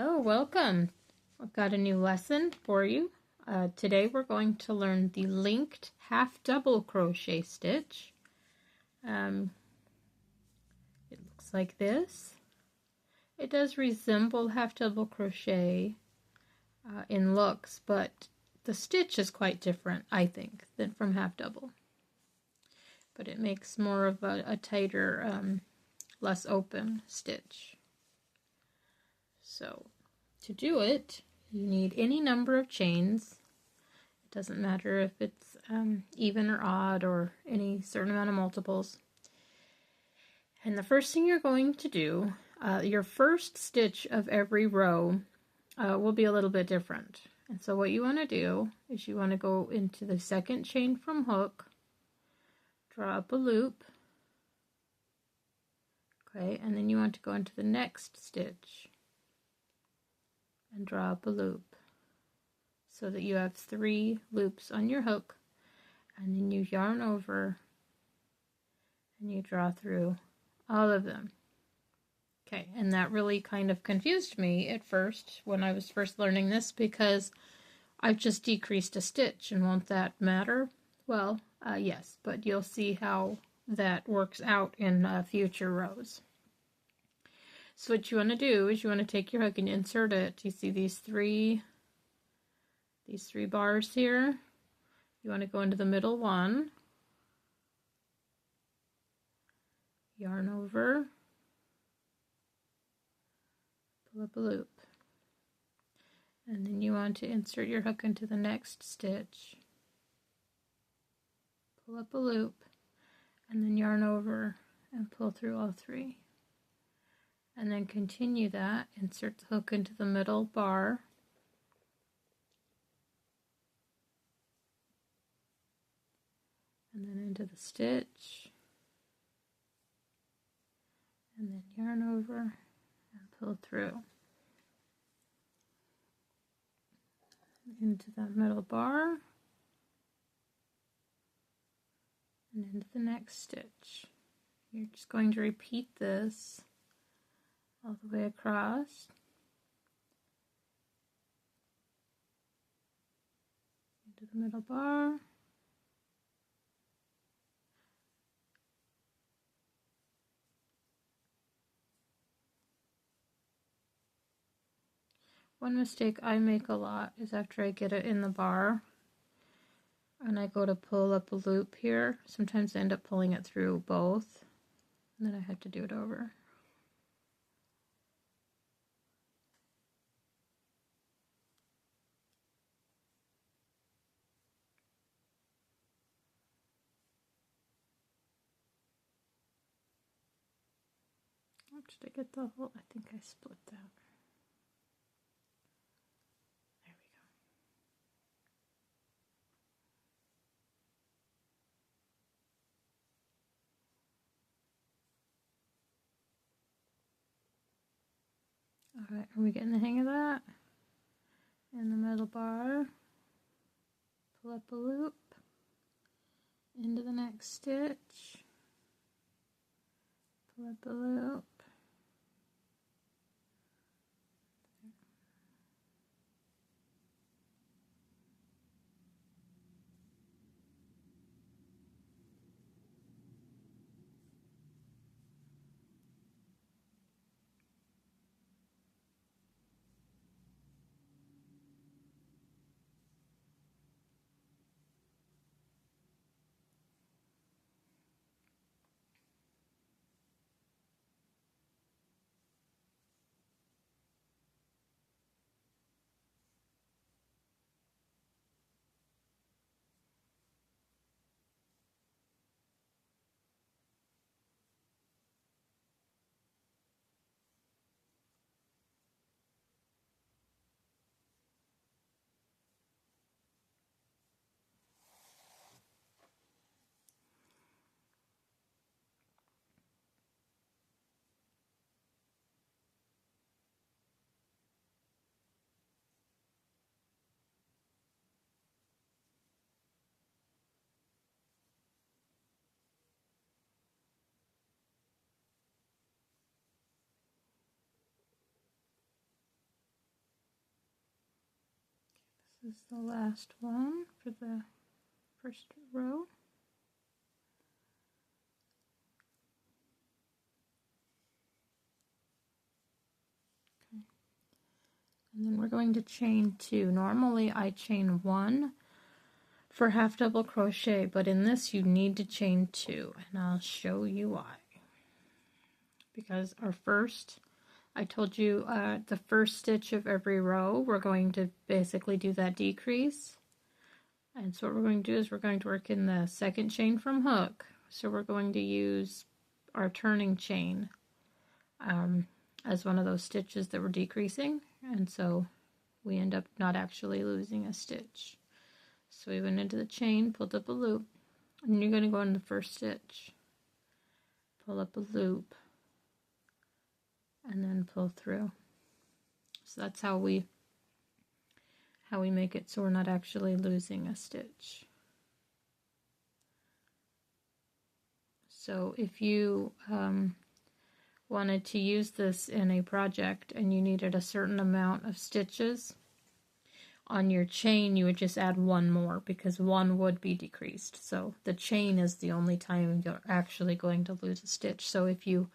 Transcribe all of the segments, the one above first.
Oh, welcome. I've got a new lesson for you. Today we're going to learn the linked half double crochet stitch. It looks like this. It does resemble half double crochet in looks, but the stitch is quite different, I think, than from half double. But it makes more of a tighter, less open stitch. So to do it, you need any number of chains. It doesn't matter if it's even or odd or any certain amount of multiples. And the first thing you're going to do, your first stitch of every row will be a little bit different. And so what you want to do is you want to go into the second chain from hook, draw up a loop, okay, and then you want to go into the next stitch and draw up a loop so that you have 3 loops on your hook, and then you yarn over and you draw through all of them. Okay, and that really kind of confused me at first when I was first learning this, because I've just decreased a stitch, and won't that matter? Well, yes, but you'll see how that works out in future rows. So what you want to do is you want to take your hook and insert it. You see these three bars here? You want to go into the middle one, yarn over, pull up a loop, and then you want to insert your hook into the next stitch, pull up a loop, and then yarn over and pull through all 3. And then continue that, insert the hook into the middle bar, and then into the stitch, and then yarn over and pull through. Into that middle bar, and into the next stitch. You're just going to repeat this all the way across. Into the middle bar. One mistake I make a lot is after I get it in the bar and I go to pull up a loop here, sometimes I end up pulling it through both, and then I have to do it over. Did I get the whole? I think I split that. There we go. Alright, are we getting the hang of that? In the middle bar, pull up a loop, into the next stitch, pull up a loop, This is the last one for the first row. Okay. And then we're going to chain 2. Normally I chain 1 for half double crochet, but in this you need to chain 2, and I'll show you why. Because our first, I told you the first stitch of every row we're going to basically do that decrease, and so what we're going to do is we're going to work in the second chain from hook. So we're going to use our turning chain as one of those stitches that we're decreasing, and so we end up not actually losing a stitch. So we went into the chain, pulled up a loop, and you're going to go in the first stitch, pull up a loop, and then pull through. So that's how we make it so we're not actually losing a stitch. So if you wanted to use this in a project and you needed a certain amount of stitches on your chain, you would just add 1 more because 1 would be decreased. So the chain is the only time you're actually going to lose a stitch. So if you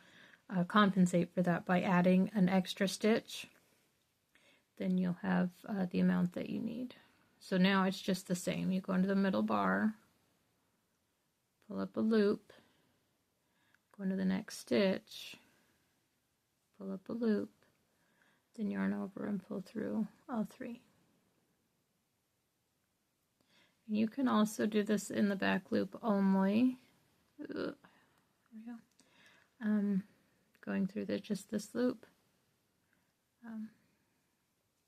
compensate for that by adding an extra stitch, then you'll have the amount that you need. So now it's just the same. You go into the middle bar, pull up a loop, go into the next stitch, pull up a loop, then yarn over and pull through all 3. You can also do this in the back loop only. There we go. Going through just this loop.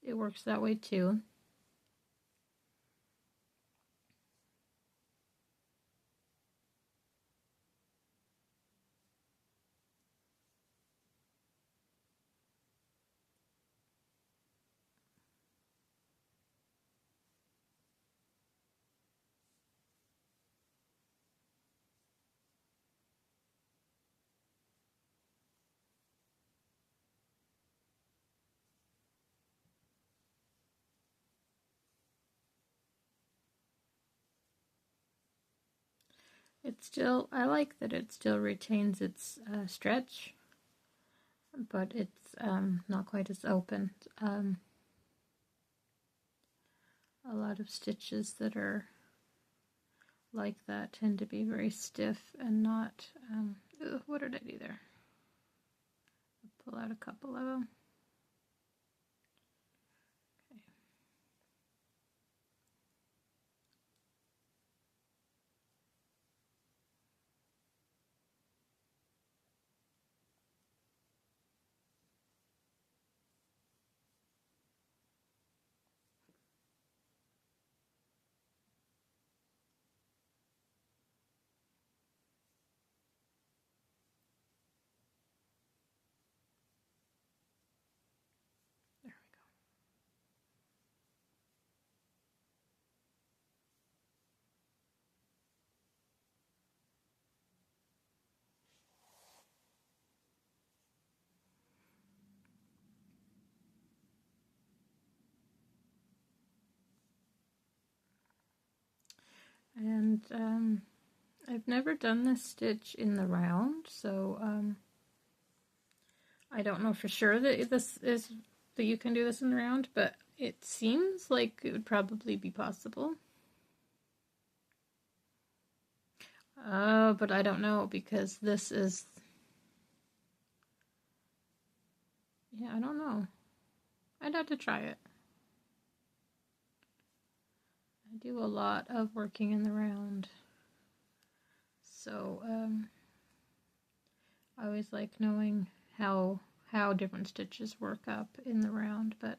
It works that way too. I like that it still retains its stretch, but it's not quite as open. A lot of stitches that are like that tend to be very stiff and not, what did I do there? I'll pull out a couple of them. And I've never done this stitch in the round, so I don't know for sure that you can do this in the round, but it seems like it would probably be possible. But I don't know because this is, yeah, I don't know. I'd have to try it. I do a lot of working in the round, so I always like knowing how different stitches work up in the round, but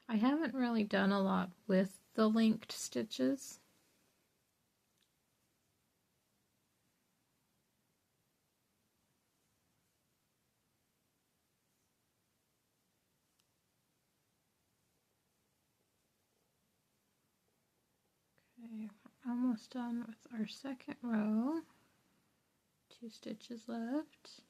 I haven't really done a lot with the linked stitches. Okay, we're almost done with our second row. 2 stitches left.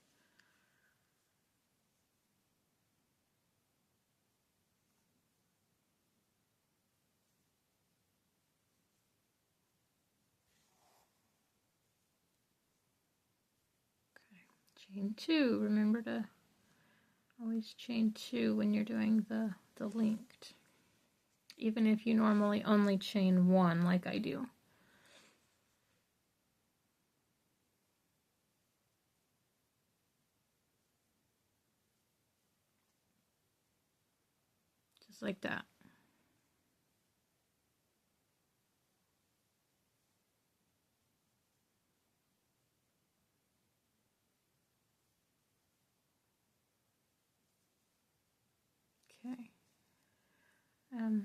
chain 2. Remember to always chain 2 when you're doing the linked, even if you normally only chain 1 like I do. Just like that. Okay.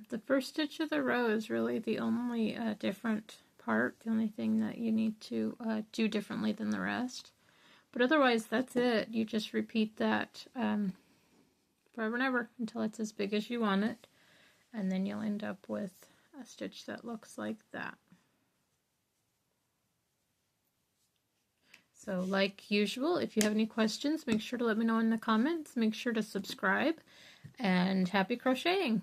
The first stitch of the row is really the only different part, the only thing that you need to do differently than the rest. But otherwise, that's it. You just repeat that forever and ever until it's as big as you want it. And then you'll end up with a stitch that looks like that. So like usual, if you have any questions, make sure to let me know in the comments. Make sure to subscribe, and happy crocheting!